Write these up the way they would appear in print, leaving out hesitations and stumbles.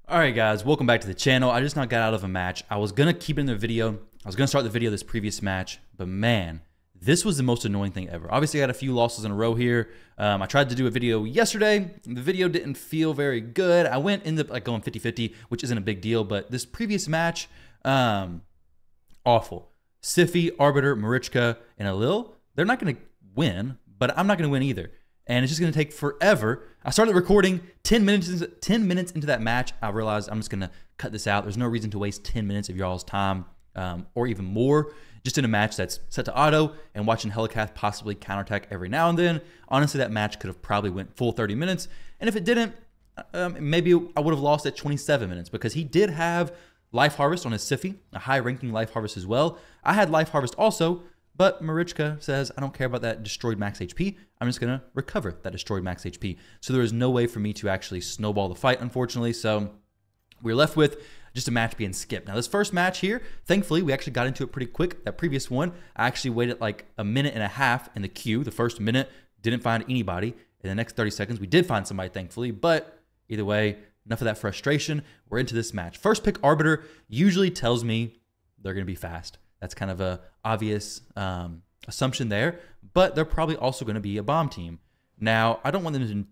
Alright guys, welcome back to the channel. I just now got out of a match. I was going to keep it in the video. I was going to start the video of this previous match, but man, this was the most annoying thing ever. Obviously, I had a few losses in a row here. I tried to do a video yesterday. The video didn't feel very good. I ended up like going 50-50, which isn't a big deal, but this previous match, awful. Sify, Arbiter, Marichka, and Alil, they're not going to win, but I'm not going to win either. And it's just going to take forever. I started recording 10 minutes into that match. I realized I'm just going to cut this out. There's no reason to waste 10 minutes of y'all's time or even more just in a match that's set to auto and watching Helicath possibly counterattack every now and then. Honestly, that match could have probably went full 30 minutes. And if it didn't, maybe I would have lost at 27 minutes because he did have Life Harvest on his Sify, a high-ranking Life Harvest as well. I had Life Harvest also, but Marichka says, I don't care about that destroyed max HP. I'm just going to recover that destroyed max HP. So there is no way for me to actually snowball the fight, unfortunately. So we're left with just a match being skipped. Now, this first match here, thankfully, we actually got into it pretty quick. That previous one, I actually waited like a minute and a half in the queue. The first minute, didn't find anybody. In the next 30 seconds, we did find somebody, thankfully. But either way, enough of that frustration. We're into this match. First pick Arbiter usually tells me they're going to be fast. That's kind of a obvious assumption there, but they're probably also going to be a bomb team. Now, I don't want them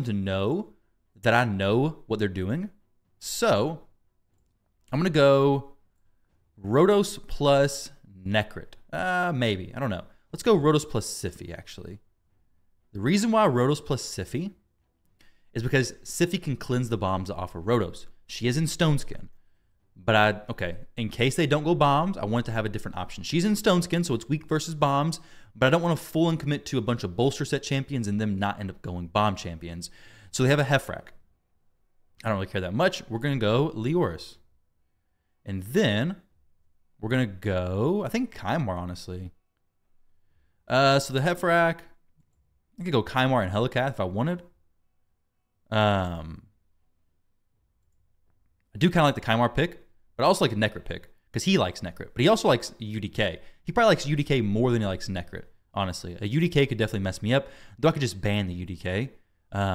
to know that I know what they're doing. So I'm going to go Rotos plus Necrit. Maybe. I don't know. Let's go Rotos plus Sify, actually. The reason why Rotos plus Sify is because Sify can cleanse the bombs off of Rotos. She is in Stone Skin. But okay, in case they don't go bombs, I want to have a different option. She's in Stone Skin, so it's weak versus bombs, but I don't want to full and commit to a bunch of bolster set champions and them not end up going bomb champions. So they have a Hefrak. I don't really care that much. We're going to go Leoris. And then we're going to go, I think, Kymar, honestly. So the Hefrak, I could go Kymar and Helicath if I wanted. I do kind of like the Kymar pick, but I also like a Necrit pick because he likes Necrit, but he also likes UDK. He probably likes UDK more than he likes Necrit, honestly. A UDK could definitely mess me up, though I could just ban the UDK.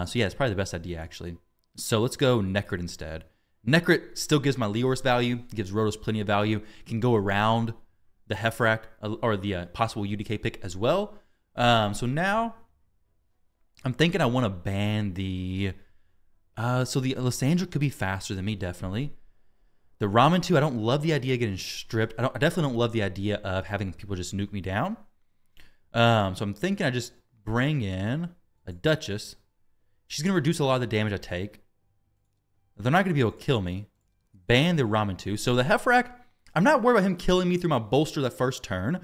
So yeah, it's probably the best idea, actually. So let's go Necrit instead. Necrit still gives my Leoris value, gives Rotos plenty of value, can go around the Hefrak or the possible UDK pick as well. So now I'm thinking I want to ban the... so the Lysandra could be faster than me, definitely. The Ramen 2, I don't love the idea of getting stripped. I definitely don't love the idea of having people just nuke me down. So I'm thinking I just bring in a Duchess. She's going to reduce a lot of the damage I take. They're not going to be able to kill me. Ban the Ramen 2. So the Hefrak, I'm not worried about him killing me through my bolster that first turn.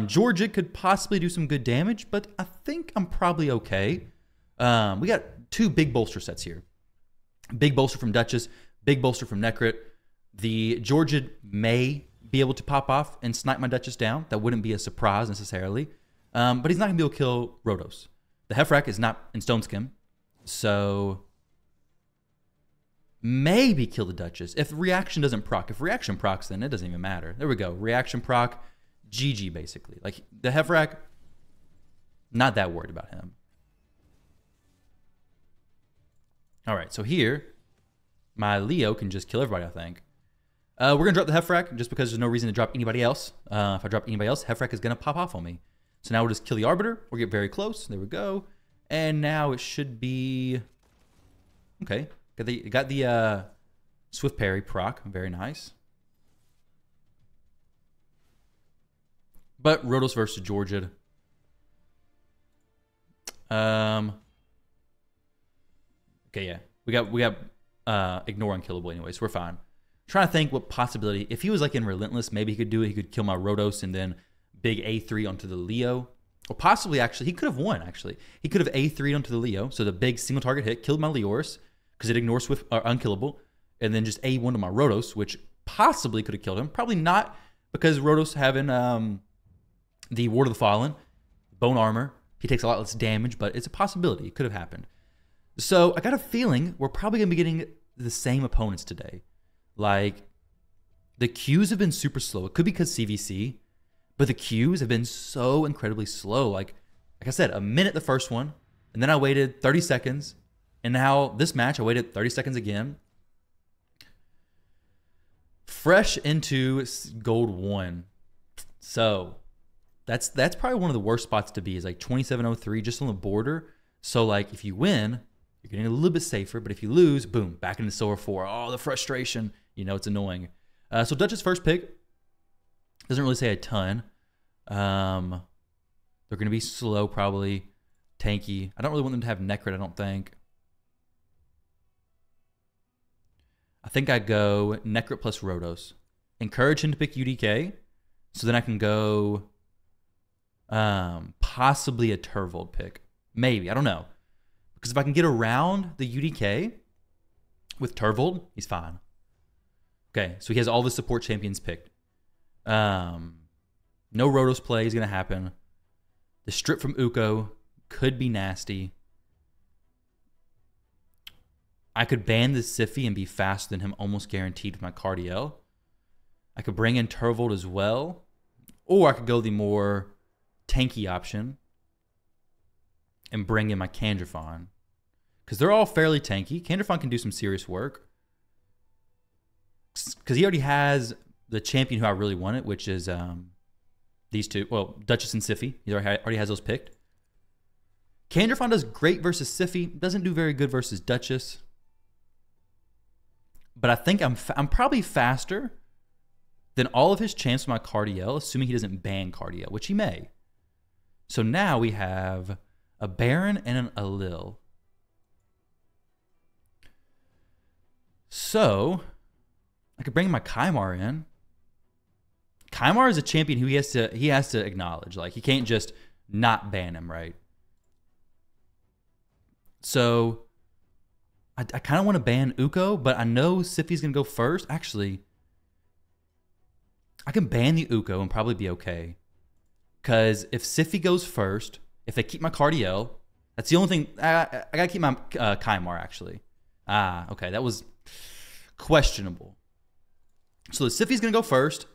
Georgia could possibly do some good damage, but I think I'm probably okay. We got two big bolster sets here. Big bolster from Duchess, big bolster from Necrit. The Georgia may be able to pop off and snipe my Duchess down. That wouldn't be a surprise necessarily. But he's not going to be able to kill Rotos. The Hefrak is not in Stone Skin. So maybe kill the Duchess. If reaction doesn't proc. If reaction procs, then it doesn't even matter. There we go. Reaction proc, GG basically. Like the Hefrak, not that worried about him. All right, so here, my Leo can just kill everybody, I think. We're going to drop the Hefrak just because there's no reason to drop anybody else. If I drop anybody else, Hefrak is going to pop off on me. So now we'll just kill the Arbiter. We'll get very close. There we go. And now it should be... Okay. Got the Swift Parry proc. Very nice. But Rotos versus Georgia. Okay, yeah. We got ignore unkillable anyway, so we're fine. Trying to think what possibility. If he was like in Relentless, maybe he could do it. He could kill my Rotos and then big A3 onto the Leo. Or possibly, actually, he could have won, actually. He could have A3'd onto the Leo, so the big single target hit killed my Leoris because it ignores Swift or unkillable, and then just A1 to my Rotos, which possibly could have killed him. Probably not, because Rotos having the Ward of the Fallen, bone armor, he takes a lot less damage, but it's a possibility. It could have happened. So I got a feeling we're probably going to be getting the same opponents today. Like, the queues have been super slow. It could be because CVC, but the queues have been so incredibly slow. Like I said, a minute the first one, and then I waited 30 seconds, and now this match I waited 30 seconds again. fresh into gold 1. So that's probably one of the worst spots to be, is like 2703, just on the border. So like if you win, you're getting a little bit safer, but if you lose, boom, back into silver 4. Oh, the frustration. You know, it's annoying. So Duchess first pick. Doesn't really say a ton. They're going to be slow, probably. Tanky. I don't really want them to have Necrit, I don't think. I think I go Necrit plus Rotos. Encourage him to pick UDK, so then I can go possibly a Turvold pick. Maybe. I don't know. Because if I can get around the UDK with Turvold, he's fine. Okay, so he has all the support champions picked. No Rotos play is going to happen. The strip from Uko could be nasty. I could ban the Siphi and be faster than him, almost guaranteed with my Cardiel. I could bring in Turvold as well. Or I could go the more tanky option and bring in my Candraphon. Because they're all fairly tanky. Candraphon can do some serious work. Because he already has the champion who I really wanted, which is these two. Well, Duchess and Siphi. He already has those picked. Candraphon does great versus Siphi. Doesn't do very good versus Duchess. But I think I'm probably faster than all of his champs with my Cardiel, assuming he doesn't ban Cardiel, which he may. So now we have a Baron and an Alil. So I could bring my Kymar in. Kymar is a champion who he has to acknowledge. Like, he can't just not ban him, right? So I kind of want to ban Uko, but I know Siphi's going to go first. Actually, I can ban the Uko and probably be okay. Because if Siphi goes first, if they keep my Cardiel, that's the only thing. I got to keep my Kymar, actually. Okay. That was questionable. So the Siphi's going to go first.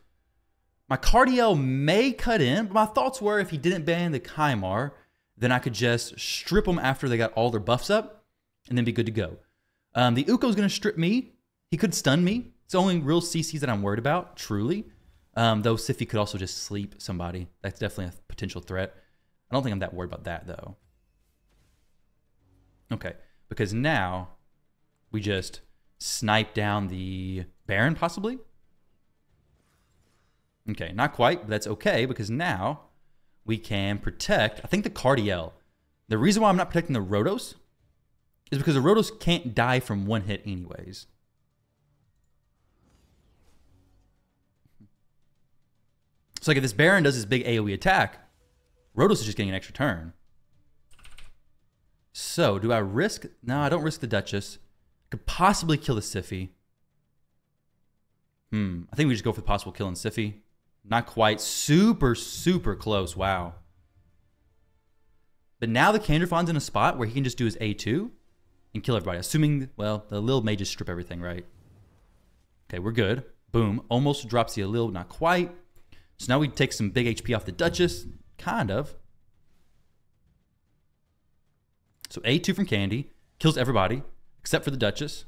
My Cardiel may cut in, but my thoughts were if he didn't ban the Kymar, then I could just strip them after they got all their buffs up and then be good to go. The Uko's going to strip me. He could stun me. It's the only real CCs that I'm worried about, truly. Though Siphi could also just sleep somebody. That's definitely a potential threat. I don't think I'm that worried about that, though. Okay, because now we just snipe down the Baron, possibly? Okay, not quite, but that's okay, because now we can protect, I think, the Cardiel. The reason why I'm not protecting the Rotos is because the Rotos can't die from one hit anyways. So like if this Baron does his big AoE attack, Rotos is just getting an extra turn. So do I risk? No, I don't risk the Duchess. Could possibly kill the Siphi. I think we just go for the possible kill in Siphi. Not quite. Super, super close. Wow. But now the Candraphon's in a spot where he can just do his A2 and kill everybody. Assuming, well, the Lil may just strip everything, right? Okay, we're good. Boom. Almost drops the Lil, not quite. So now we take some big HP off the Duchess. Kind of. So A2 from Candy. Kills everybody except for the Duchess.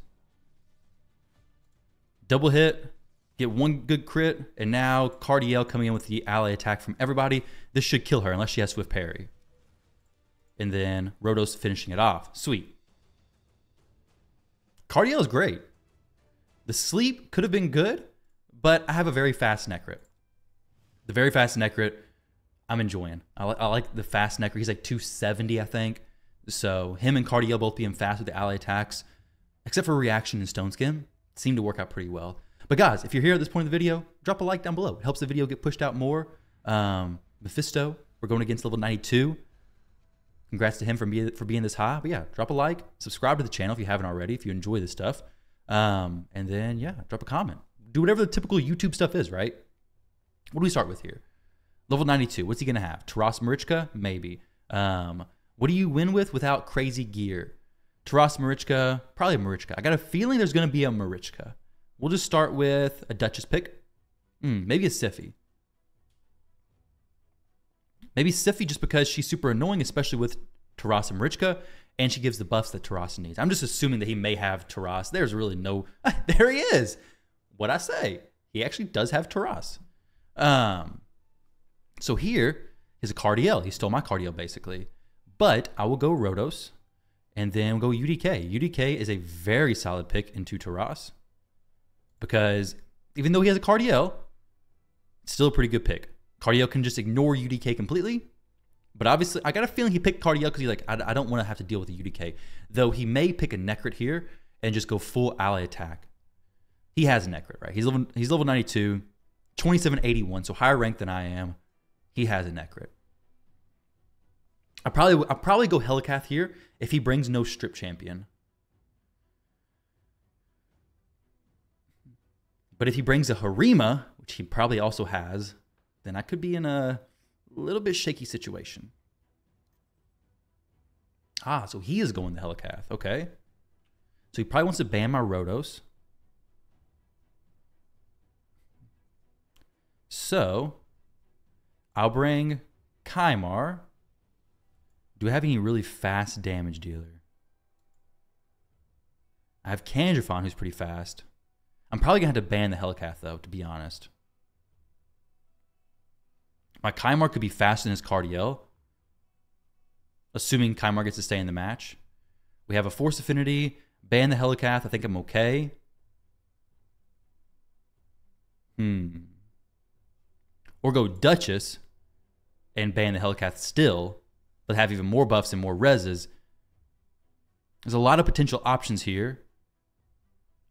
Double hit. Get one good crit. And now Cardiel coming in with the ally attack from everybody. This should kill her unless she has Swift Parry. And then Rotos finishing it off. Sweet. Cardiel is great. The sleep could have been good, but I have a very fast Necrit. The very fast Necrit, I'm enjoying. I like the fast Necrit. He's like 270, I think. So him and Cardiel both being fast with the ally attacks, except for reaction and Stone Skin, seem to work out pretty well. But guys, if you're here at this point in the video, drop a like down below. It helps the video get pushed out more. Mephisto, we're going against level 92. Congrats to him for being this high. But yeah, drop a like, subscribe to the channel if you haven't already, if you enjoy this stuff. And then, yeah, drop a comment. Do whatever the typical YouTube stuff is, right? What do we start with here? Level 92, what's he going to have? Taras Marichka? Maybe. What do you win with without crazy gear? Taras Marichka, probably a Marichka. I got a feeling there's going to be a Marichka. We'll just start with a Duchess pick. Maybe a Siphi. Maybe Siphi just because she's super annoying, especially with Taras and Marichka, and she gives the buffs that Taras needs. I'm just assuming that he may have Taras. There's really no... There he is. What'd I say? he actually does have Taras. So here is a Cardiel. He stole my Cardiel, basically. But I will go Rotos, and then we'll go UDK. UDK is a very solid pick into Taras, because even though he has a Cardiel, it's still a pretty good pick. Cardiel can just ignore UDK completely. But obviously, I got a feeling he picked Cardiel because he's like, I don't want to have to deal with the UDK. Though he may pick a Necrit here and just go full ally attack. He has a Necrit, right? He's level 92, 2781, so higher rank than I am. He has a Necrit. I'll probably go Helicath here if he brings no Strip Champion. But if he brings a Harima, which he probably also has, then I could be in a little bit shaky situation. Ah, so he is going the Helicath. Okay. So he probably wants to ban my Rotos. So I'll bring Kymar. Do I have any really fast damage dealer? I have Candraphon, who's pretty fast. I'm probably going to have to ban the Helicath, though, to be honest. My Kymar could be faster than his Cardiel, assuming Kymar gets to stay in the match. We have a Force Affinity. Ban the Helicath. I think I'm okay. Or go Duchess and ban the Helicath still, but have even more buffs and more reses. There's a lot of potential options here.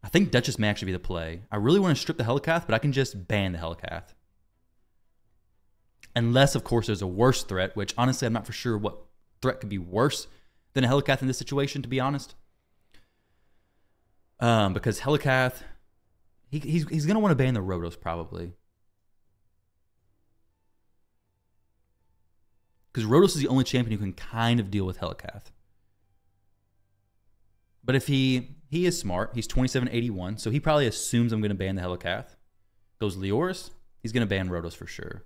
I think Duchess may actually be the play. I really want to strip the Helicath, but I can just ban the Helicath. Unless, of course, there's a worse threat, which honestly, I'm not for sure what threat could be worse than a Helicath in this situation, to be honest. Because Helicath, he's going to want to ban the Rotos, probably. Because Rotos is the only champion who can kind of deal with Helicath. But if he is smart, he's 2781, so he probably assumes I'm going to ban the Helicath. Goes Leoris, he's going to ban Rotos for sure.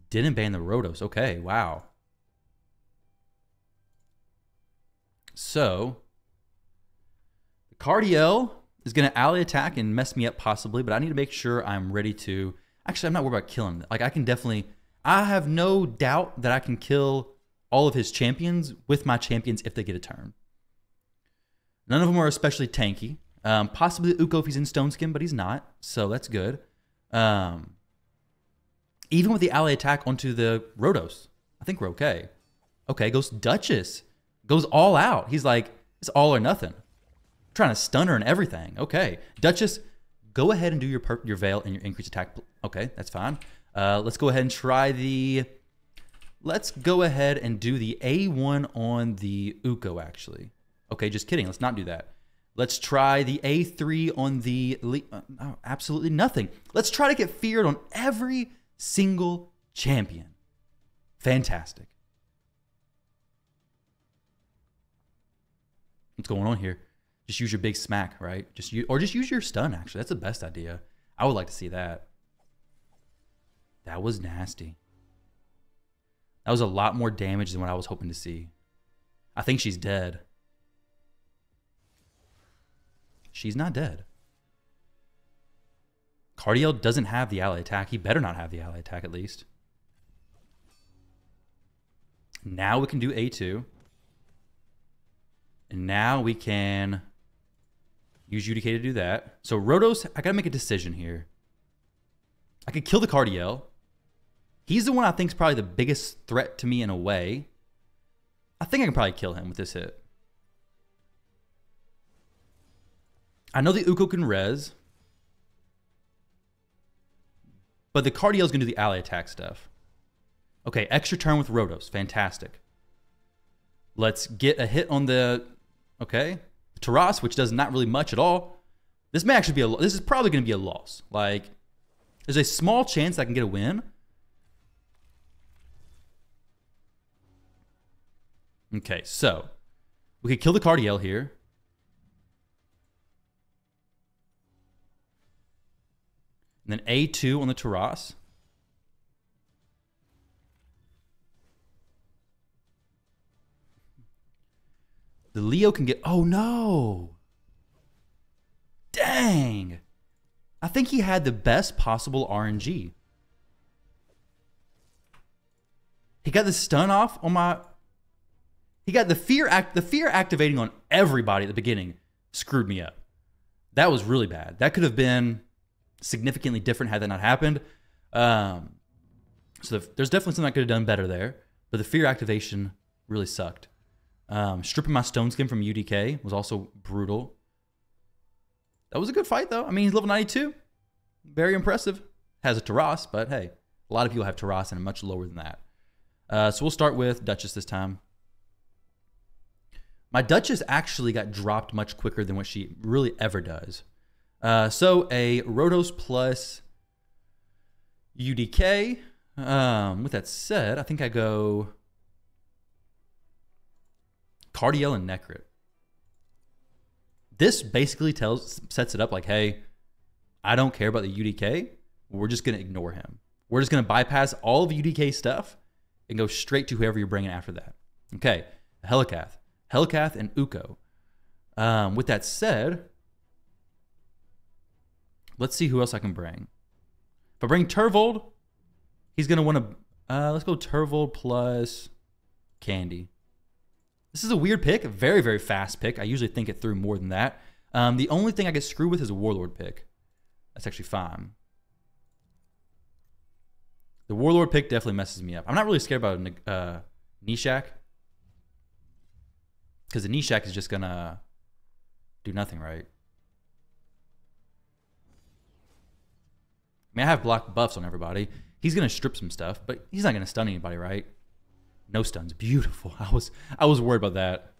Didn't ban the Rotos. Okay, wow. So, the Cardiel is going to ally attack and mess me up possibly, but I need to make sure I'm ready to... Actually, I'm not worried about killing him. Like, I can definitely... I have no doubt that I can kill all of his champions with my champions if they get a turn. None of them are especially tanky. Possibly Uko if he's in Stone Skin, but he's not, so that's good. Even with the ally attack onto the Rotos, I think we're okay. Okay, goes Duchess. Goes all out. He's like, it's all or nothing. Trying to stun her and everything. Okay. Duchess, go ahead and do your Veil and your increased attack. Okay, that's fine. Let's go ahead and try the... Let's go ahead and do the A1 on the Uko, actually. Okay, just kidding. Let's not do that. Let's try the A3 on the... absolutely nothing. Let's try to get feared on every single champion. Fantastic. What's going on here? Just use your big smack, right? Just use your stun, actually. That's the best idea. I would like to see that. That was nasty. That was a lot more damage than what I was hoping to see. I think she's dead. She's not dead. Cardiel doesn't have the ally attack. He better not have the ally attack at least. Now we can do A2. And now we can use UDK to do that. So Rotos, I gotta make a decision here. I could kill the Cardiel. He's the one I think is probably the biggest threat to me in a way. I think I can probably kill him with this hit. I know the Uko can res. But the Cardiel's going to do the ally attack stuff. Okay, extra turn with Rotos. Fantastic. Let's get a hit on the... Okay. Taras, which does not really much at all. This may actually be a... This is probably going to be a loss. Like, there's a small chance I can get a win. Okay, so we could kill the Cardiel here. And then A2 on the Taras. The Leo can get... Oh, no. Dang. I think he had the best possible RNG. He got the stun off on my... He got the fear activating on everybody at the beginning. Screwed me up. That was really bad. That could have been significantly different had that not happened. So there's definitely something I could have done better there. But the fear activation really sucked. Stripping my stone skin from UDK was also brutal. That was a good fight, though. I mean, he's level 92. Very impressive. Has a Taras, but hey, a lot of people have Taras and are much lower than that. So we'll start with Duchess this time. My Duchess actually got dropped much quicker than what she really ever does. So a Rotos plus UDK. With that said, I think I go Cardiel and Necrit. This basically sets it up like, hey, I don't care about the UDK. We're just going to ignore him. We're just going to bypass all of UDK stuff and go straight to whoever you're bringing after that. Okay, Helikath. Helikath and Uko. With that said, let's see who else I can bring. If I bring Turvold, he's going to want to... let's go Turvold plus Candy. This is a weird pick. A very, very fast pick. I usually think it through more than that. The only thing I get screwed with is a Warlord pick. That's actually fine. The Warlord pick definitely messes me up. I'm not really scared about Nishak. Because the Nishak is just going to do nothing, right? I mean, I have block buffs on everybody. He's going to strip some stuff, but he's not going to stun anybody, right? No stuns. Beautiful. I was worried about that.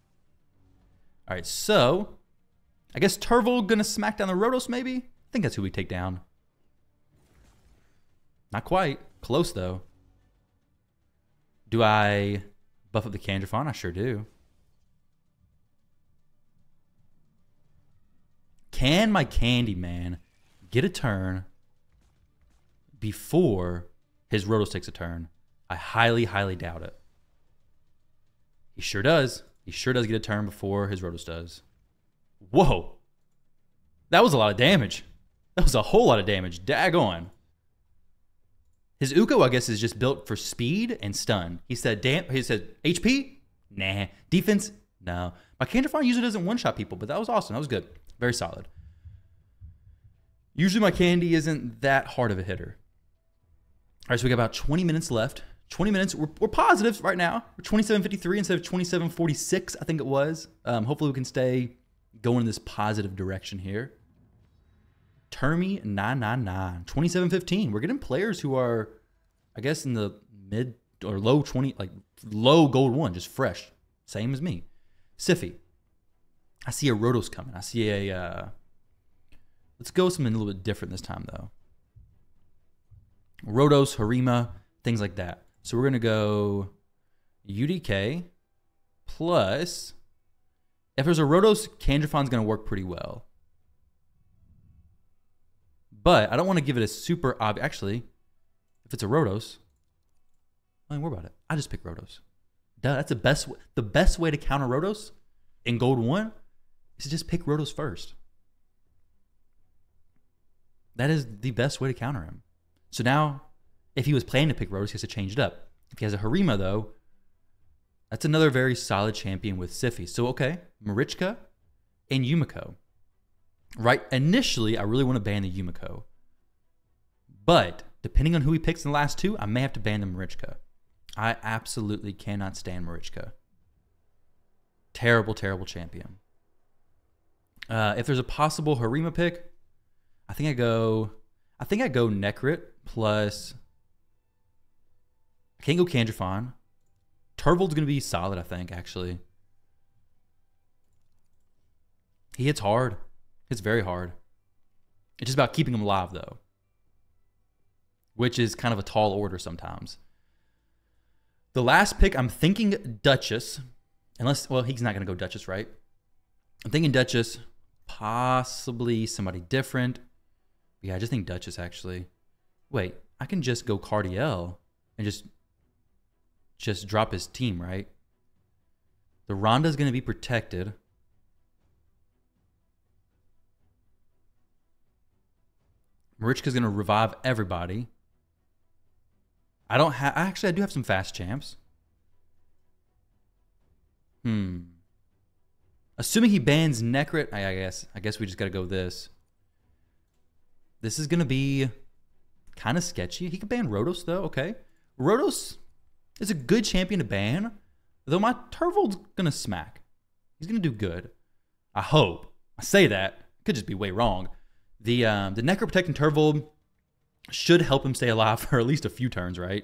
All right, so I guess Turvold going to smack down the Rotos maybe? I think that's who we take down. Not quite. Close, though. Do I buff up the Candraphon? I sure do. Can my Candyman get a turn before his Rotos takes a turn? I highly, highly doubt it. He sure does. He sure does get a turn before his Rotos does. Whoa. That was a lot of damage. That was a whole lot of damage. Daggone. His Uko, I guess, is just built for speed and stun. He said, HP? Nah. Defense? No. My Candraphon usually doesn't one-shot people, but that was awesome. That was good. Very solid. Usually my Candy isn't that hard of a hitter. All right, so we got about 20 minutes left. 20 minutes. We're positive right now. We're 27:53 instead of 27:46, I think it was. Hopefully we can stay going in this positive direction here. Termy 999. 27:15. We're getting players who are, I guess, in the mid or low 20, like low gold 1, just fresh. Same as me. Siffy. I see a Rotos coming. I see a... let's go with something a little bit different this time, though. Rotos, Harima, things like that. So we're going to go UDK plus... If there's a Rotos, Candraphon's going to work pretty well. But I don't want to give it a super obvious... Actually, if it's a Rotos, I don't even worry about it. I just pick Rotos. Duh, that's the best way to counter Rotos in Gold 1 is to just pick Rotos first. That is the best way to counter him. So now, if he was planning to pick Rotos, he has to change it up. If he has a Harima, though, that's another very solid champion with Siffy. So, okay, Marichka and Yumiko. Right, initially, I really want to ban the Yumiko. But, depending on who he picks in the last two, I may have to ban the Marichka. I absolutely cannot stand Marichka. Terrible, terrible champion. If there's a possible Harima pick, I think I go Necrit plus... I can't go Candraphon. Turvold's going to be solid, I think, actually. He hits hard. It's very hard. It's just about keeping him alive, though. Which is kind of a tall order sometimes. The last pick, I'm thinking Duchess. Unless, well, he's not going to go Duchess, right? I'm thinking Duchess. Possibly somebody different. Yeah, I just think Duchess, actually. Wait, I can just go Cardiel and just drop his team, right? The Ronda's going to be protected. Marichka's going to revive everybody. I don't have... Actually, I do have some fast champs. Assuming he bans Necrit, I guess we just got to go with this. This is going to be kind of sketchy. He could ban Rotos, though. Okay. Rotos is a good champion to ban, though my Turvold's going to smack. He's going to do good. I hope. I say that. Could just be way wrong. The Necro protecting Turvold should help him stay alive for at least a few turns, right?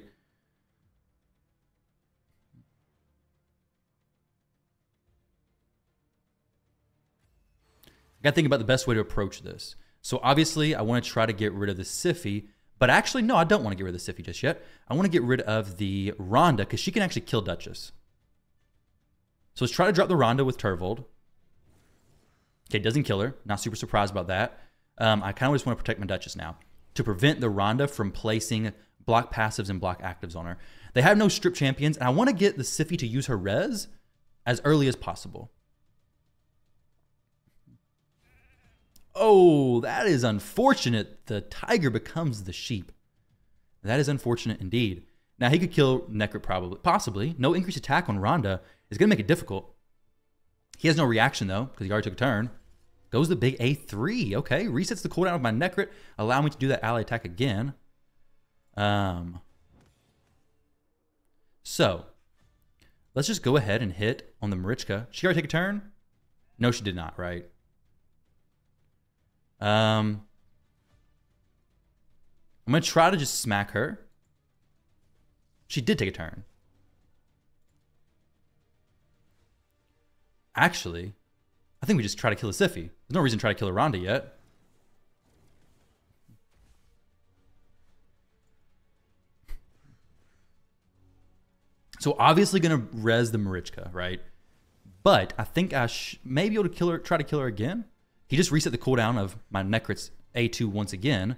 I got to think about the best way to approach this. So obviously, I want to try to get rid of the Siphi, but actually, no, I don't want to get rid of the Siphi just yet. I want to get rid of the Rhonda because she can actually kill Duchess. So let's try to drop the Rhonda with Turvold. Okay, doesn't kill her. Not super surprised about that. I kind of just want to protect my Duchess now to prevent the Rhonda from placing block passives and block actives on her. They have no strip champions, and I want to get the Siphi to use her res as early as possible. Oh, that is unfortunate. The tiger becomes the sheep. That is unfortunate indeed. Now, he could kill Necrit probably. Possibly. No increased attack on Rhonda is going to make it difficult. He has no reaction, though, because he already took a turn. Goes the big A3. Okay, resets the cooldown of my Necrit. Allow me to do that ally attack again. So, let's just go ahead and hit on the Marichka. She already take a turn? No, she did not, right? I'm going to try to just smack her. She did take a turn. Actually, I think we just try to kill the Siphi. There's no reason to try to kill a Rhonda yet. So obviously going to res the Marichka, right? But I think I may be able to kill her, try to kill her again. He just reset the cooldown of my Necrit's A2 once again.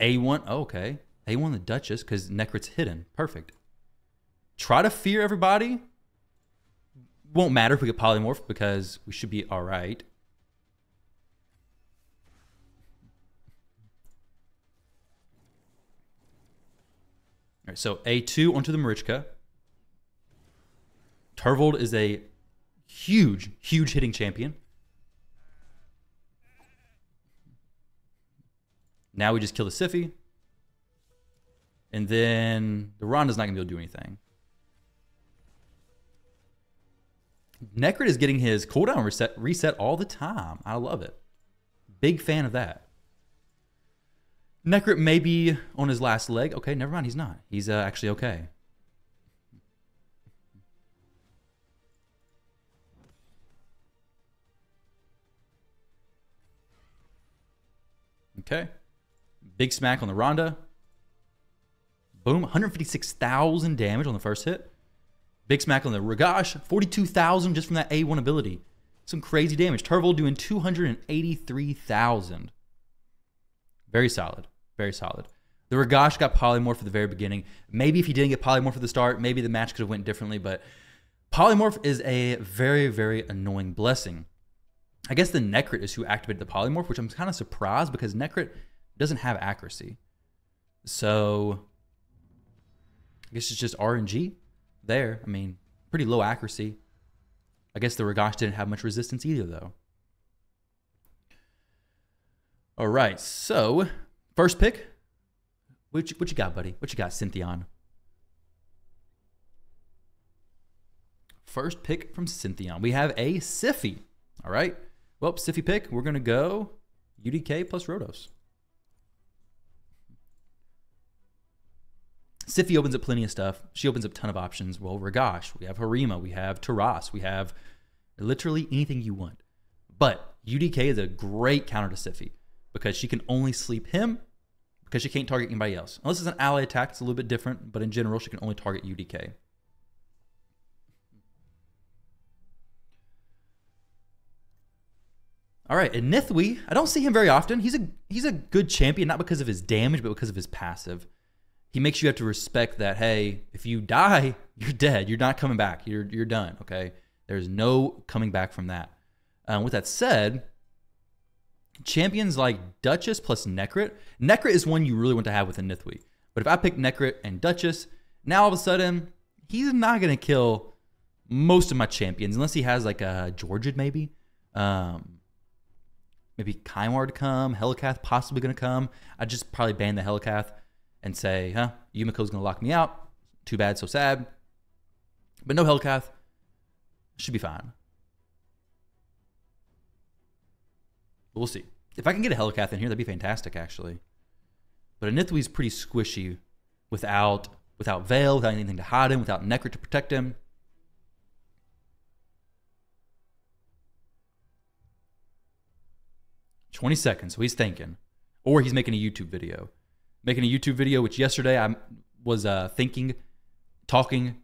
A1, oh, okay. A1 the Duchess because Necrit's hidden. Perfect. Try to fear everybody. Won't matter if we get polymorph because we should be all right. All right, so A2 onto the Marichka. Turvold is a huge, huge hitting champion. Now we just kill the Siphi. And then the Rhonda's not going to be able to do anything. Necrit is getting his cooldown reset all the time. I love it. Big fan of that. Necrit may be on his last leg. Okay, never mind. He's not. He's actually okay. Okay. Big smack on the Rhonda. Boom. 156,000 damage on the first hit. Big smack on the Ragash. 42,000 just from that A1 ability. Some crazy damage. Turvold doing 283,000. Very solid. Very solid. The Ragash got polymorph at the very beginning. Maybe if he didn't get polymorph at the start, maybe the match could have went differently. But polymorph is a very, very annoying blessing. I guess the Necrit is who activated the polymorph, which I'm kind of surprised because Necrit doesn't have accuracy. So I guess it's just RNG there. I mean, pretty low accuracy. I guess the Ragash didn't have much resistance either, though. All right, so first pick. What you got, buddy? What you got, Syntheon? First pick from Syntheon. We have a Siphi. All right. Well, Siphi pick. We're going to go UDK plus Rotos. Siphi opens up plenty of stuff. She opens up a ton of options. Well, Ragash, we have Harima, we have Taras, we have literally anything you want. But UDK is a great counter to Siphi because she can only sleep him because she can't target anybody else. Unless it's an ally attack, it's a little bit different, but in general, she can only target UDK. All right, and Nithwi, I don't see him very often. He's a good champion, not because of his damage, but because of his passive. He makes you have to respect that, hey, if you die, you're dead. You're not coming back. You're done, okay? There's no coming back from that. With that said, champions like Duchess plus Necrit. Necrit is one you really want to have with a Nithwi. But if I pick Necrit and Duchess, now all of a sudden, he's not going to kill most of my champions, unless he has like a Georgid maybe. Maybe Kymar to come, Helicath possibly going to come. I'd just probably ban the Helicath and say, Yumiko's going to lock me out. Too bad, so sad. But no Helicath. Should be fine. But we'll see. If I can get a Helicath in here, that'd be fantastic, actually. But a Nithwi's pretty squishy without Veil, without anything to hide him, without Necrit to protect him. $20 seconds, so he's thinking. Or he's making a YouTube video. Making a YouTube video, which yesterday I was talking,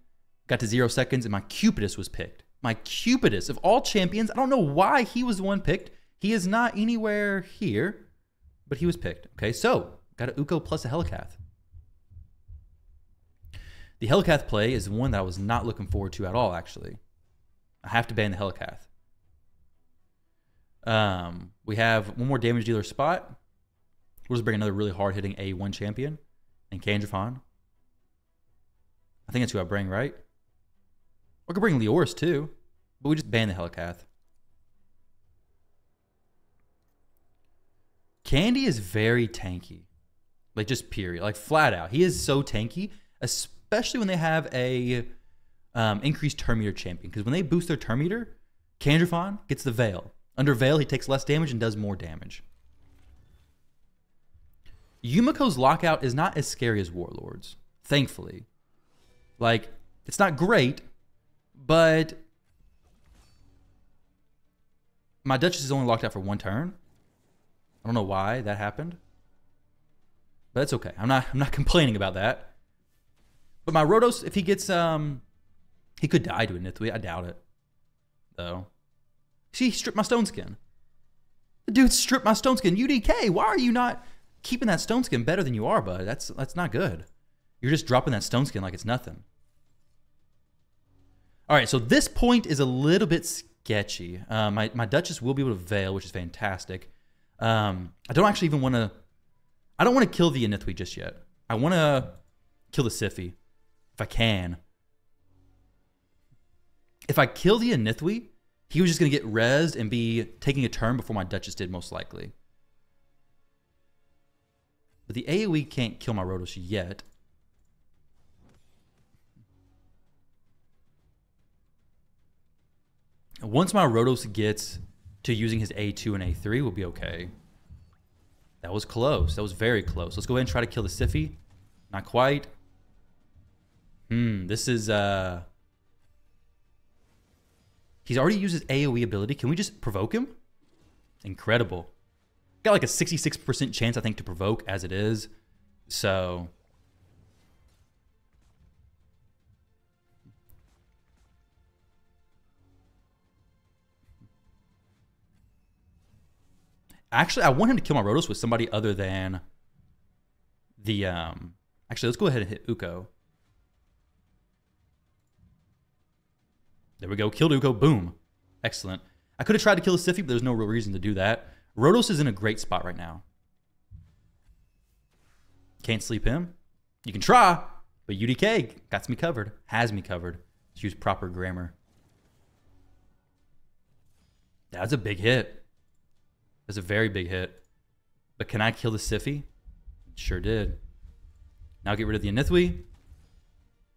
got to 0 seconds, and my Cupidus was picked. My Cupidus, of all champions, I don't know why he was the one picked. He is not anywhere here, but he was picked. Okay, so got a Uko plus a Helicath. The Helicath play is one that I was not looking forward to at all, actually. I have to ban the Helicath. We have one more damage dealer spot. We'll just bring another really hard-hitting A1 champion and Candraphon. I think that's who I bring, right? Or I could bring Leoris too, but we just ban the Helicath. Candy is very tanky. Like, just period. Like, flat out. He is so tanky, especially when they have a increased turn meter champion. Because when they boost their turn meter, Candraphon gets the Veil. Under Veil, he takes less damage and does more damage. Yumiko's lockout is not as scary as Warlord's, thankfully. Like, it's not great, but my Duchess is only locked out for 1 turn. I don't know why that happened, but that's okay. I'm not complaining about that. But my Rotos, if he gets he could die to a Nithwi. I doubt it, though. See, he stripped my Stone Skin. The dude stripped my Stone Skin. UDK, why are you not keeping that Stone Skin better than you are, bud? That's not good. You're just dropping that Stone Skin like it's nothing. All right, so this point is a little bit sketchy. My Duchess will be able to Veil, which is fantastic. I don't actually even want to... I don't want to kill the Nithwi just yet. I want to kill the Siphi, if I can. If I kill the Nithwi, he was just going to get rezzed and be taking a turn before my Duchess did, most likely. But the AoE can't kill my Rotos yet. Once my Rotos gets to using his A2 and A3, we'll be okay. That was close. That was very close. Let's go ahead and try to kill the Siphi. Not quite. This is... He's already used his AoE ability. Can we just provoke him? Incredible. Got like a 66% chance, I think, to provoke as it is. So... Actually, I want him to kill my Rotos with somebody other than the... Actually, let's go ahead and hit Uko. There we go. Killed Uko. Boom. Excellent. I could have tried to kill the Siphi, but there's no real reason to do that. Rotos is in a great spot right now. Can't sleep him. You can try, but UDK got me covered. Has me covered. Let's use proper grammar. That's a big hit. That's a very big hit. But can I kill the Siphi? Sure did. Now get rid of the Nithwi.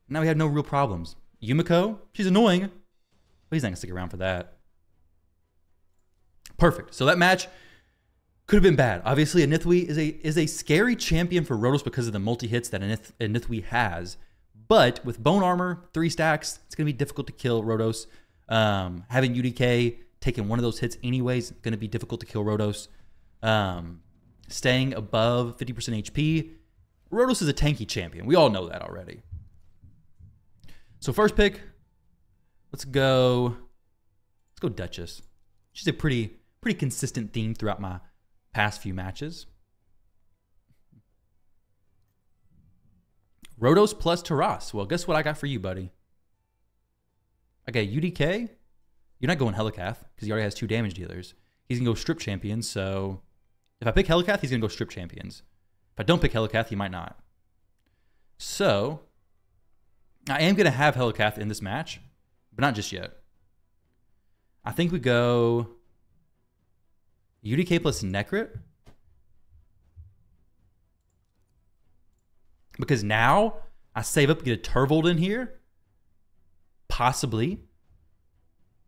Now we have no real problems. Yumiko, she's annoying, but he's not going to stick around for that. Perfect. So that match could have been bad. Obviously, a Nithwi is a scary champion for Rotos because of the multi-hits that a Nithwi has. But with Bone Armor, 3 stacks, it's going to be difficult to kill Rotos. Having UDK taking one of those hits anyways, going to be difficult to kill Rotos. Staying above 50% HP. Rotos is a tanky champion. We all know that already. So first pick, let's go Duchess. She's a pretty consistent theme throughout my past few matches. Rotos plus Taras. Well, guess what I got for you, buddy? I got UDK. You're not going Helicath because he already has 2 damage dealers. He's going to go Strip Champion, so If I pick Helicath, he's going to go Strip Champions. If I don't pick Helicath, he might not. So, I am going to have Helicath in this match, but not just yet. I think we go UDK plus Necrit. Because now I save up to get a Turvold in here. Possibly.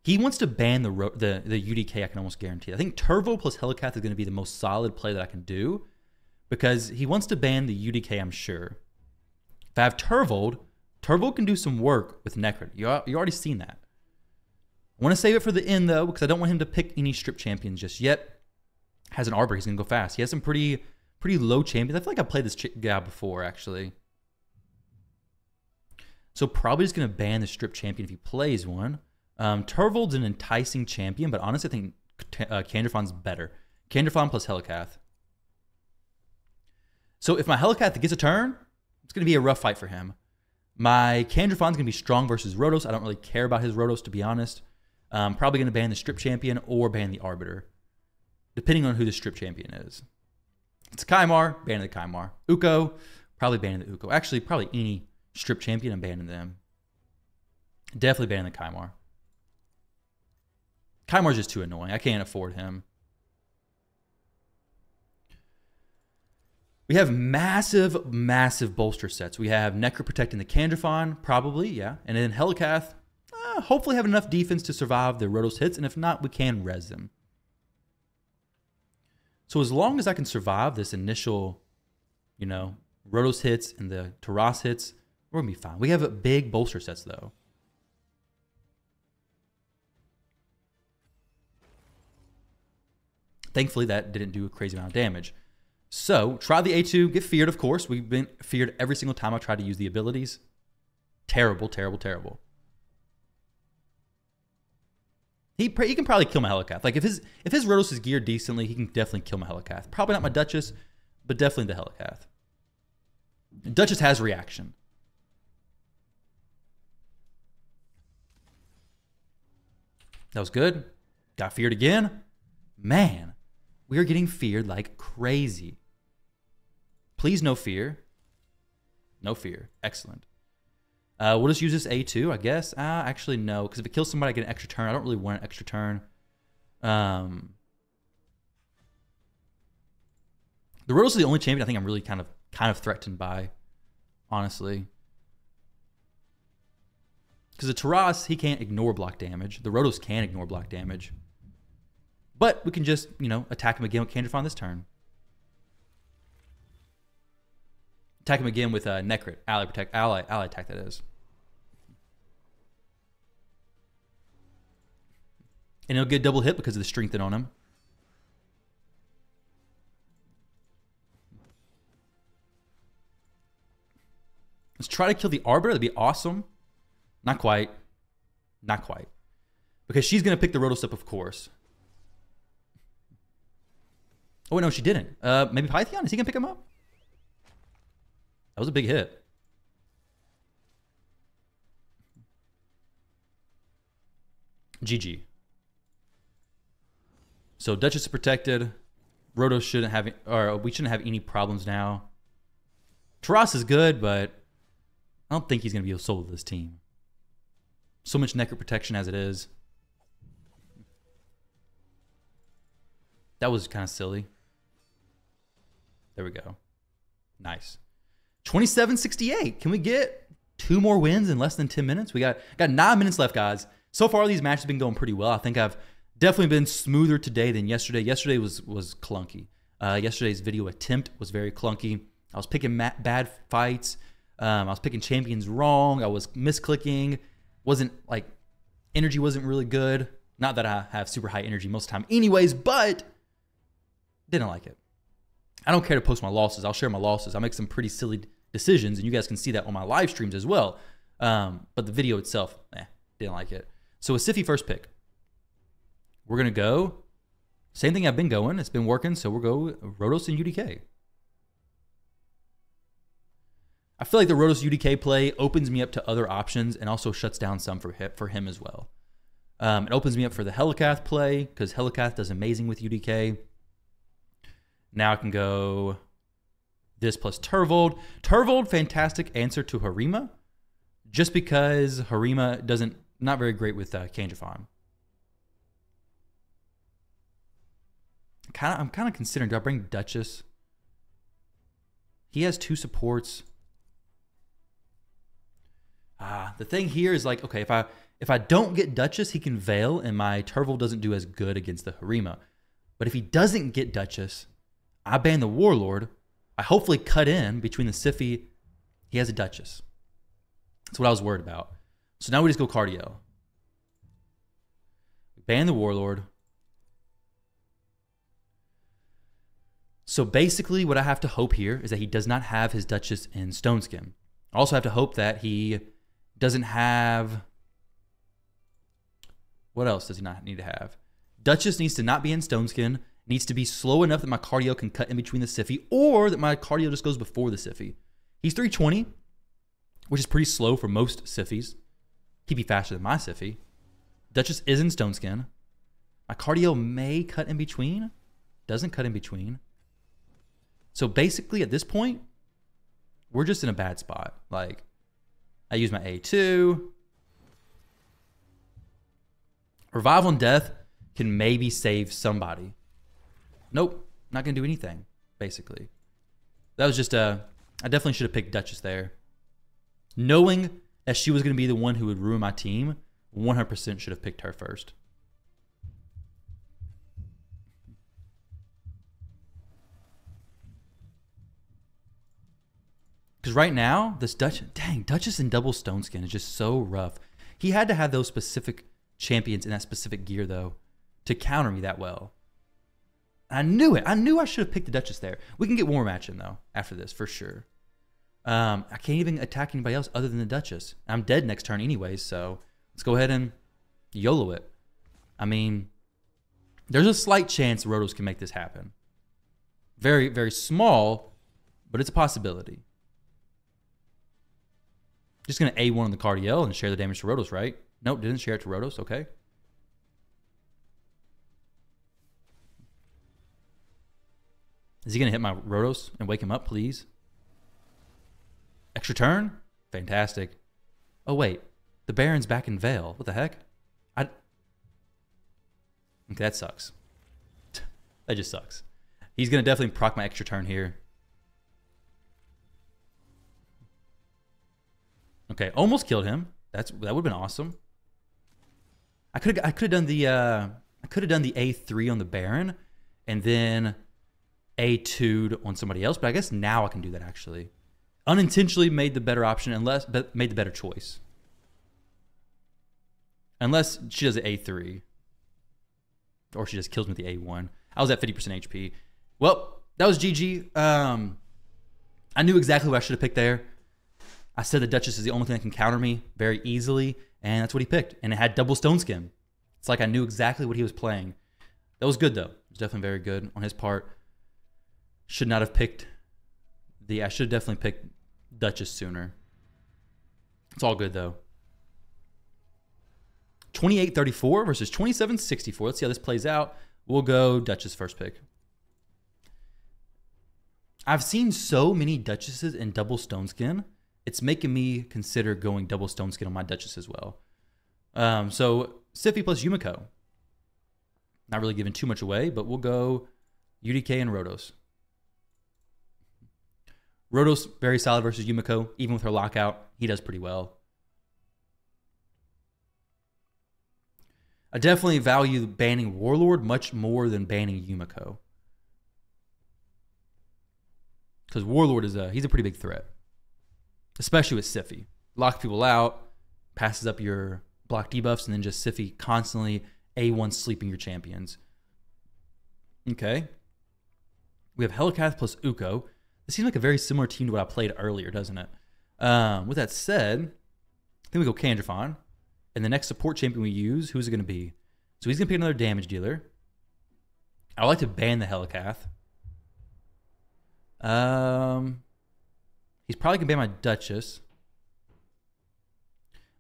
He wants to ban the UDK, I can almost guarantee. I think Turvold plus Helicath is going to be the most solid play that I can do. Because he wants to ban the UDK, I'm sure. If I have Turvold, Turvold can do some work with Necrit. You already seen that. I want to save it for the end, though, because I don't want him to pick any Strip Champions just yet. Has an Arbor, he's going to go fast. He has some pretty low champions. I feel like I've played this guy before, actually. So probably just going to ban the Strip Champion if he plays one. Turvold's an enticing champion, but honestly, I think Candraphon's better. Candraphon plus Helicath. So if my Helicath gets a turn, it's going to be a rough fight for him. My Candraphon's going to be strong versus Rotos. I don't really care about his Rotos, to be honest. Probably going to ban the Strip Champion or ban the Arbiter, depending on who the Strip Champion is. It's Kymar, banning the Kymar. Uko, probably banning the Uko. Actually, probably any Strip Champion, I'm banning them. Definitely banning the Kymar. Kymar's just too annoying. I can't afford him. We have massive, massive bolster sets. We have Necro protecting the Candraphon, probably, yeah. And then Helicath, hopefully have enough defense to survive the Rotos hits, and if not, we can res them. So as long as I can survive this initial, Rotos hits and the Taras hits, we're going to be fine. We have big bolster sets, though. Thankfully, that didn't do a crazy amount of damage. So, try the A2, get feared, of course. We've been feared every single time I tried to use the abilities. Terrible, terrible, terrible. He can probably kill my Helicath. Like, if his Rotos is geared decently, he can definitely kill my Helicath. Probably not my Duchess, but definitely the Helicath. Duchess has reaction. That was good. Got feared again. Man, we are getting feared like crazy. Please, no fear. No fear. Excellent. We'll just use this A2, I guess. Actually, no, because if it kills somebody, I get an extra turn. I don't really want an extra turn. The Rotos is the only champion I think I'm really kind of threatened by, honestly. Because the Taras, he can't ignore block damage. The Rotos can ignore block damage. But we can just, attack him again with Candraphon this turn. Attack him again with Necrit. Ally attack, that is. And he'll get double hit because of the strengthen on him. Let's try to kill the Arbiter. That'd be awesome. Not quite. Not quite. Because she's going to pick the Rotos up, of course. Oh, wait, no, she didn't. Maybe Pythion? Is he going to pick him up? That was a big hit. GG. So Duchess is protected. Rotos shouldn't have, or we shouldn't have any problems now. Taras is good, but I don't think he's going to be a soul of this team. So much Necro protection as it is. That was kind of silly. There we go. Nice. 27-68. Can we get 2 more wins in less than 10 minutes? We got 9 minutes left, guys. So far, these matches have been going pretty well. I think I've definitely been smoother today than yesterday. Yesterday was clunky. Yesterday's video attempt was very clunky. I was picking bad fights. I was picking champions wrong. I was misclicking. Energy wasn't really good. Not that I have super high energy most of the time anyways, but didn't like it. I don't care to post my losses. I'll share my losses. I'll make some pretty silly decisions, and you guys can see that on my live streams as well. But the video itself, didn't like it. So with Sify first pick, we're going to go, same thing I've been going. It's been working, so we'll go Rotos and UDK. I feel like the Rotos UDK play opens me up to other options and also shuts down some for him as well. It opens me up for the Helicath play because Helicath does amazing with UDK. Now I can go this plus Turvold. Turvold, fantastic answer to Harima, just because Harima not very great with Candraphon. I'm kind of considering, do I bring Duchess? He has 2 supports. The thing here is like, okay, if I don't get Duchess, he can Veil, and my Turvold doesn't do as good against the Harima. But if he doesn't get Duchess, I ban the Warlord. I hopefully cut in between the Siphi. He has a Duchess. That's what I was worried about. So now we just go Cardio. Ban the Warlord. So basically what I have to hope here is that he does not have his Duchess in Stoneskin. I also have to hope that he doesn't have... What else does he not need to have? Duchess needs to not be in Stoneskin, needs to be slow enough that my Cardio can cut in between the Siphi, or that my Cardio just goes before the Siphi. He's 320, which is pretty slow for most Siphis. He'd be faster than my Siphi. Duchess is in Stoneskin. My Cardio may cut in between. Doesn't cut in between. So basically at this point, we're just in a bad spot. Like, I use my A2. Revival and Death can maybe save somebody. Nope, not going to do anything, basically. That was just I definitely should have picked Duchess there. Knowing that she was going to be the one who would ruin my team, 100% should have picked her first. Because right now, this Duchess in double Stoneskin is just so rough. He had to have those specific champions in that specific gear, though, to counter me that well. I knew it. I knew I should have picked the Duchess there. We can get one more match in, though, after this, for sure. I can't even attack anybody else other than the Duchess. I'm dead next turn anyways, so let's go ahead and YOLO it. I mean, there's a slight chance Rotos can make this happen. Very, very small, but it's a possibility. Just going to A1 on the Cardiel and share the damage to Rotos, right? Nope, didn't share it to Rotos. Okay. Is he going to hit my Rotos and wake him up, please? Extra turn? Fantastic. Oh, wait. The Baron's back in Veil. What the heck? Okay, that sucks. That just sucks. He's going to definitely proc my extra turn here. Okay, almost killed him. That would have been awesome. I could have done the A3 on the Baron and then A2'd on somebody else, but I guess now I can do that actually. Unintentionally made the better option but made the better choice. Unless she does an A3. Or she just kills me with the A1. I was at 50% HP. Well, that was GG. I knew exactly what I should have picked there. I said the Duchess is the only thing that can counter me very easily, and that's what he picked. And it had double Stoneskin. It's like I knew exactly what he was playing. That was good, though. It was definitely very good on his part. Should not have picked I should have definitely picked Duchess sooner. It's all good, though. 28-34 versus 27-64. Let's see how this plays out. We'll go Duchess first pick. I've seen so many Duchesses in double Stoneskin. It's making me consider going double Stoneskin on my Duchess as well. So Siphi plus Yumiko. Not really giving too much away, but we'll go UDK and Rotos. Rotos, very solid versus Yumiko. Even with her lockout, he does pretty well. I definitely value banning Warlord much more than banning Yumiko. Because Warlord he's a pretty big threat. Especially with Siphi. Lock people out, passes up your block debuffs, and then just Siphi constantly A1 sleeping your champions. Okay. We have Helicath plus Uko. This seems like a very similar team to what I played earlier, doesn't it? With that said, I think we go Candraphon. And the next support champion we use, who's it going to be? So he's going to pick another damage dealer. I would like to ban the Helicath. He's probably going to ban my Duchess.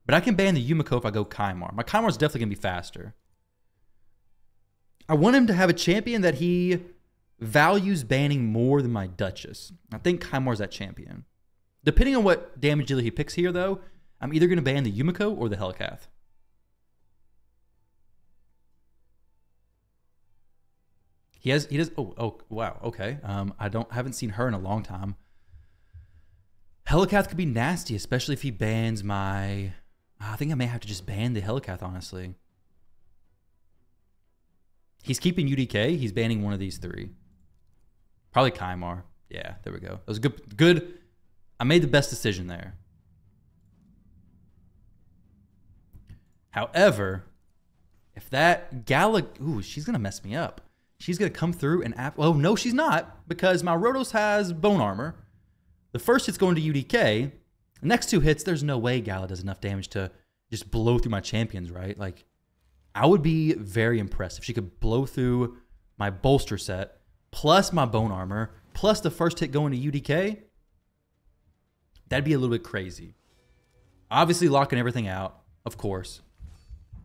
But I can ban the Yumiko if I go Kymar. My Kymar's definitely going to be faster. I want him to have a champion that he values banning more than my Duchess. I think Kaimar's that champion. Depending on what damage dealer he picks here, though, I'm either going to ban the Yumiko or the Hellcath. He does. Oh, wow. Okay. Haven't seen her in a long time. Hellcath could be nasty, especially if he bans my. I think I may have to just ban the Hellcath, honestly. He's keeping UDK. He's banning one of these three. Probably Kaimar. Yeah, there we go. That was good. I made the best decision there. However, if that Gala... Ooh, she's going to mess me up. She's going to come through and... Oh, no, she's not. Because my Rotos has bone armor. The first hit's going to UDK. The next two hits, there's no way Gala does enough damage to just blow through my champions, right? Like, I would be very impressed if she could blow through my bolster set, plus my bone armor, plus the first hit going to UDK. That'd be a little bit crazy. Obviously locking everything out, of course.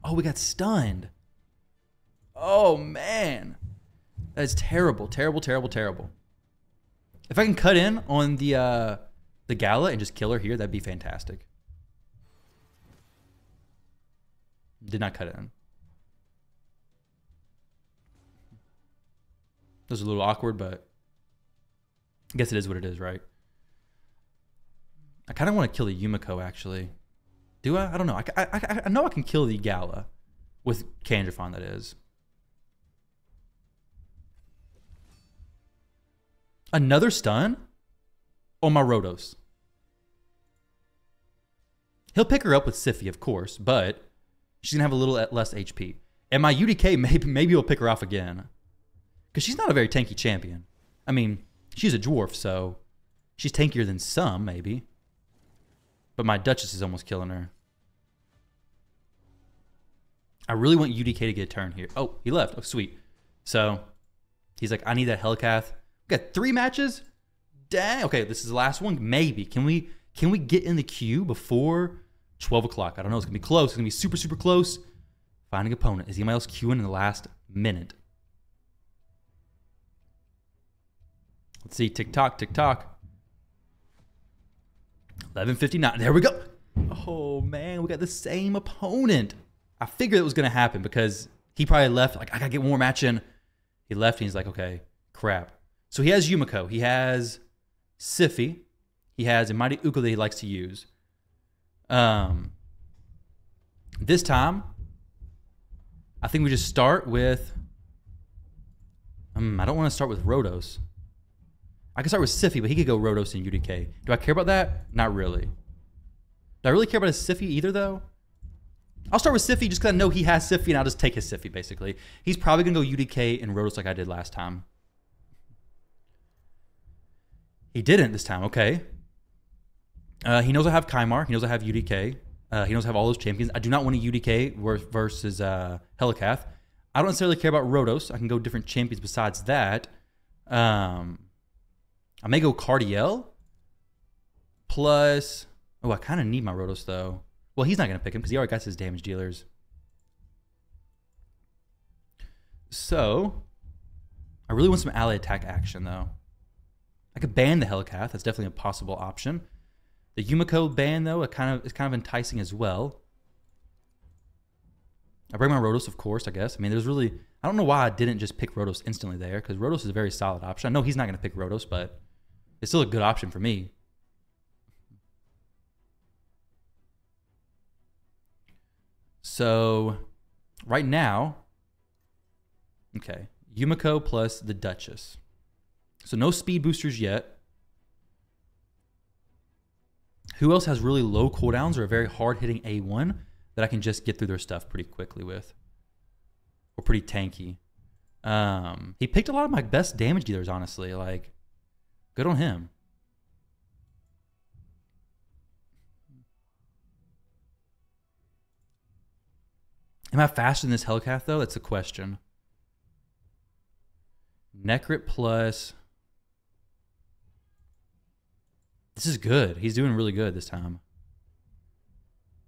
Oh, we got stunned. Oh, man. That is terrible, terrible, terrible, terrible. If I can cut in on the Gala and just kill her here, that'd be fantastic. Did not cut it in. It was a little awkward, but I guess it is what it is, right? I kind of want to kill the Yumiko, actually. Do I? I don't know. I know I can kill the Gala with Candraphon, that is. Another stun on my Rotos. He'll pick her up with Siphi, of course, but she's going to have a little less HP. And my UDK, maybe he'll pick her off again. Because she's not a very tanky champion. I mean, she's a dwarf, so she's tankier than some, maybe. But my Duchess is almost killing her. I really want UDK to get a turn here. Oh, he left. Oh, sweet. So he's like, I need that Hellcath. We got 3 matches? Dang. Okay, this is the last one. Maybe. Can we get in the queue before 12 o'clock? I don't know. It's going to be close. It's going to be super, super close. Finding opponent. Is anybody else queuing in the last minute? Let's see. Tick-tock, tick-tock. 11:59. There we go. Oh, man. We got the same opponent. I figured it was going to happen because he probably left. Like, I got to get one more match in. He left and he's like, okay, crap. So he has Yumiko. He has Siphi. He has a Mighty Uko that he likes to use. This time, I think we just start with... I don't want to start with Rotos. I can start with Siphi, but he could go Rotos and UDK. Do I care about that? Not really. Do I really care about his Siphi either, though? I'll start with Siphi just because I know he has Siphi, and I'll just take his Siphi, basically. He's probably going to go UDK and Rotos like I did last time. He didn't this time. Okay. He knows I have Kaimar. He knows I have UDK. He knows I have all those champions. I do not want a UDK versus Hellcath. I don't necessarily care about Rotos. I can go different champions besides that. I may go Cardiel. Plus... Oh, I kind of need my Rotos, though. Well, he's not going to pick him because he already got his damage dealers. So, I really want some ally attack action, though. I could ban the Hellcath. That's definitely a possible option. The Yumiko ban, though, is kind of enticing as well. I bring my Rotos, of course, I guess. I mean, there's really... I don't know why I didn't just pick Rotos instantly there, because Rotos is a very solid option. I know he's not going to pick Rotos, but it's still a good option for me. So, right now... Okay. Yumiko plus the Duchess. So no speed boosters yet. Who else has really low cooldowns or a very hard-hitting A1 that I can just get through their stuff pretty quickly with? Or pretty tanky. He picked a lot of my best damage dealers, honestly. Like, good on him. Am I faster than this Hellcath, though? That's the question. Necrit plus... This is good. He's doing really good this time.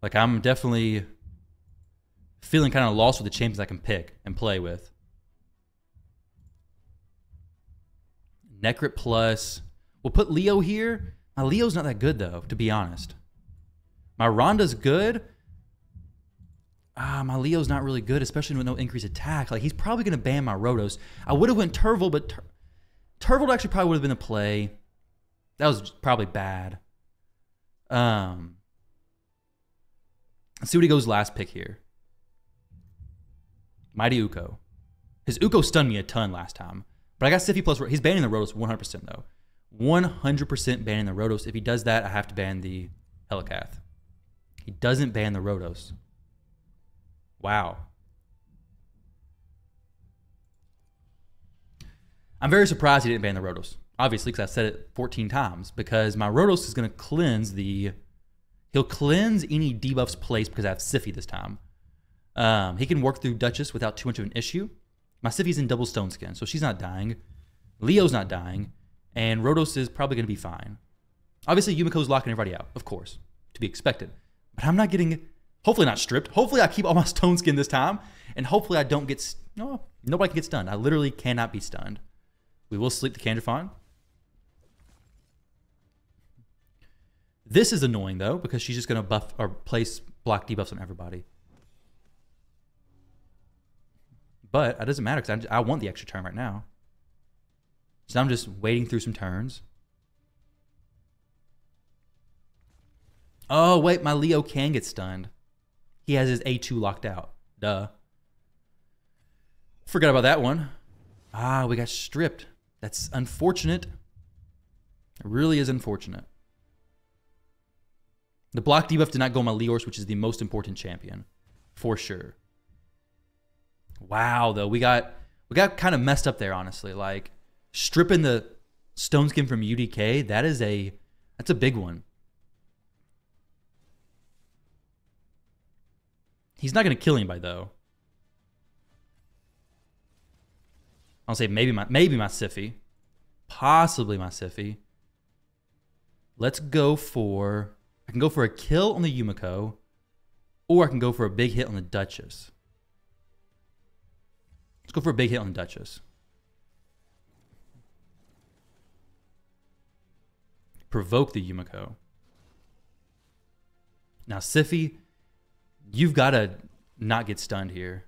Like, I'm definitely feeling kind of lost with the champions I can pick and play with. Necrit plus. We'll put Leo here. My Leo's not that good, though, to be honest. My Ronda's good. My Leo's not really good, especially with no increased attack. Like, he's probably going to ban my Rotos. I would have went Turvil, but Turvil actually probably would have been a play. That was probably bad. Let's see what he goes last pick here. Mighty Uko. His Uko stunned me a ton last time. But I got Sify plus... He's banning the Rotos 100%, though. 100% banning the Rotos. If he does that, I have to ban the Helicath. He doesn't ban the Rotos. Wow. I'm very surprised he didn't ban the Rotos. Obviously, because I said it 14 times. Because my Rotos is going to cleanse the... He'll cleanse any debuffs placed because I have Sify this time. He can work through Duchess without too much of an issue. My Sify's in double stone skin, so she's not dying. Leo's not dying. And Rotos is probably going to be fine. Obviously, Yumiko's locking everybody out, of course, to be expected. But I'm not getting, hopefully not stripped. Hopefully I keep all my stone skin this time. And hopefully I don't get, no, nobody can get stunned. I literally cannot be stunned. We will sleep the Candraphon. This is annoying, though, because she's just going to buff or place block debuffs on everybody. But it doesn't matter because I want the extra turn right now. So I'm just waiting through some turns. Oh, wait, my Leo can get stunned. He has his A2 locked out. Duh. Forgot about that one. Ah, we got stripped. That's unfortunate. It really is unfortunate. The block debuff did not go on my Leors, which is the most important champion. For sure. Wow, though. We got kind of messed up there, honestly. Like, stripping the stone skin from UDK, that's a big one. He's not going to kill anybody, though. I'll say maybe my Sify. Possibly my Sify. Let's go for... I can go for a kill on the Yumiko, or I can go for a big hit on the Duchess. Let's go for a big hit on the Duchess. Provoke the Yumiko. Now, Sify, you've got to not get stunned here.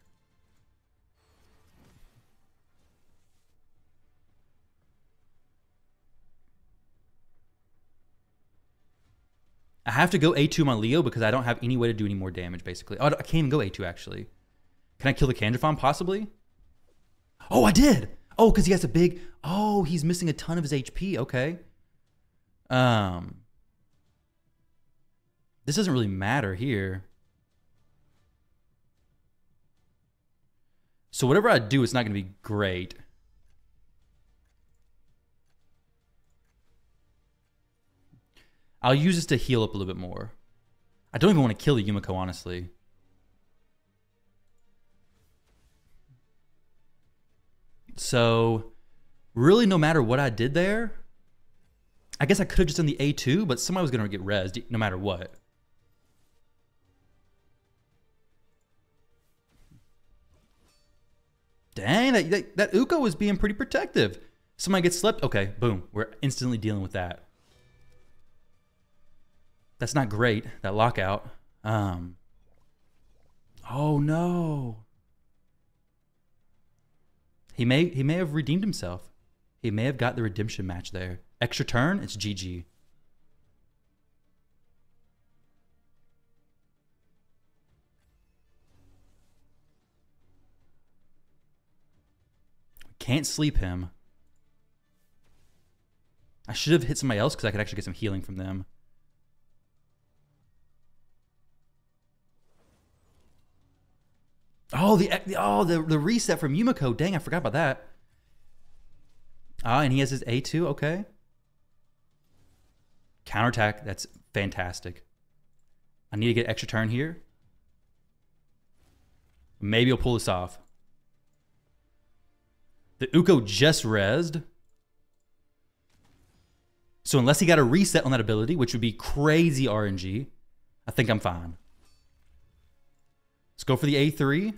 I have to go A2 on my Leo because I don't have any way to do any more damage, basically. Oh, I can't even go A2, actually. Can I kill the Candraphon, possibly? Oh, I did! Oh, because he has a big... Oh, he's missing a ton of his HP. Okay. This doesn't really matter here. So whatever I do, it's not going to be great. I'll use this to heal up a little bit more. I don't even want to kill the Yumiko, honestly. So, really, no matter what I did there, I guess I could have just done the A2, but somebody was going to get rezzed no matter what. Dang, that Uko was being pretty protective. Somebody gets slipped. Okay, boom. We're instantly dealing with that. That's not great, that lockout. Oh, no. He may have redeemed himself. He may have got the redemption match there. Extra turn, it's GG. Can't sleep him. I should have hit somebody else because I could actually get some healing from them. Oh, the reset from Yumiko. Dang, I forgot about that. Ah, and he has his A2. Okay. Counterattack. That's fantastic. I need to get extra turn here. Maybe I'll pull this off. The Uko just rezzed. So unless he got a reset on that ability, which would be crazy RNG, I think I'm fine. Let's go for the A3.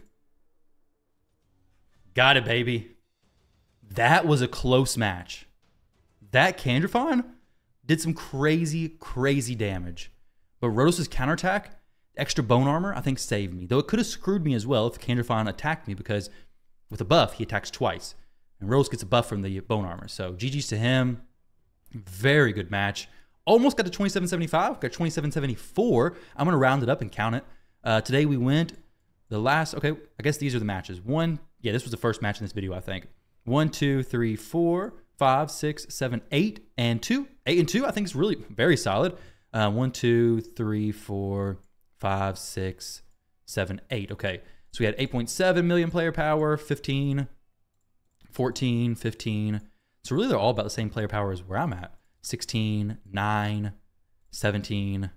Got it, baby. That was a close match. that Candraphon did some crazy, crazy damage. But Rotos' counterattack, extra bone armor, I think saved me. Though it could have screwed me as well if Candraphon attacked me, because with a buff, he attacks twice. And Rotos gets a buff from the bone armor. So GG's to him. Very good match. Almost got to 2775, got 2774. I'm going to round it up and count it. Today we went the last, okay, I guess these are the matches. This was the first match in this video, I think. 1, 2, 3, 4, 5, 6, 7, 8, and 2. 8 and 2, I think is really very solid. 1, 2, 3, 4, 5, 6, 7, 8. Okay, so we had 8.7 million player power, 15, 14, 15. So really they're all about the same player power as where I'm at. 16, 9, 17,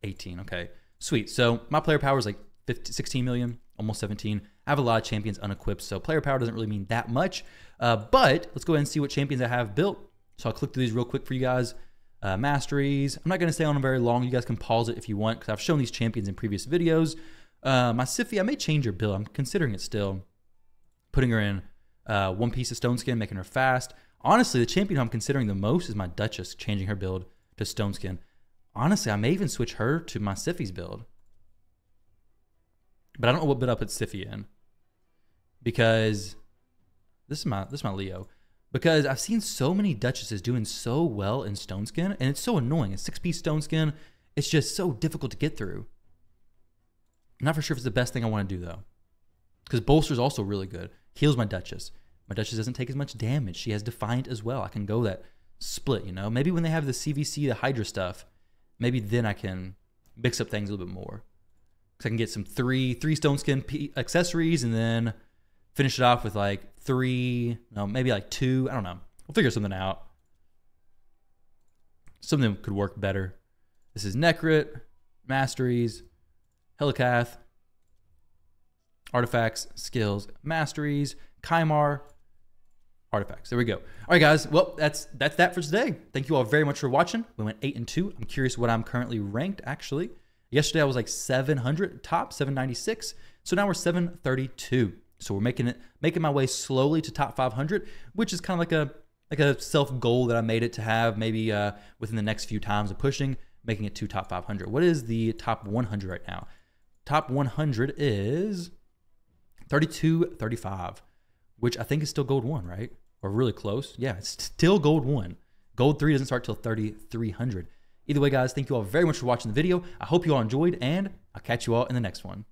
18. Okay, sweet. So my player power is like 16 million, almost 17. I have a lot of champions unequipped, so player power doesn't really mean that much. But let's go ahead and see what champions I have built. So I'll click through these real quick for you guys. Masteries. I'm not going to stay on them very long. You guys can pause it if you want, because I've shown these champions in previous videos. My Siphi, I may change her build. I'm considering it still. Putting her in one piece of stone skin, making her fast. Honestly, the champion I'm considering the most is my Duchess, changing her build to stone skin. Honestly, I may even switch her to my Siphi's build. But I don't know what build I put Siphi in, because this is my Leo. Because I've seen so many Duchesses doing so well in stone skin, and it's so annoying. A 6-piece stone skin, it's just so difficult to get through. I'm not for sure if it's the best thing I want to do though, because bolster is also really good. Heals my Duchess. My Duchess doesn't take as much damage. She has Defiant as well. I can go that split, you know. Maybe when they have the CVC, the Hydra stuff, maybe then I can mix up things a little bit more. I can get some three stone skin accessories, and then finish it off with like 3, no, maybe like 2. I don't know. We'll figure something out. Something could work better. This is Necrit, Masteries, Helicath, Artifacts, Skills, Masteries, Kymar, Artifacts. There we go. All right, guys. Well, that's that for today. Thank you all very much for watching. We went 8 and 2. I'm curious what I'm currently ranked, actually. Yesterday I was like 700 top, 796. So now we're 732. So we're making my way slowly to top 500, which is kind of like a self goal that I made it to have, maybe within the next few times of pushing, making it to top 500. What is the top 100 right now? Top 100 is 3235, which I think is still gold 1, right? Or really close. Yeah, it's still gold 1. Gold 3 doesn't start till 3300. Either way, guys, thank you all very much for watching the video. I hope you all enjoyed, and I'll catch you all in the next one.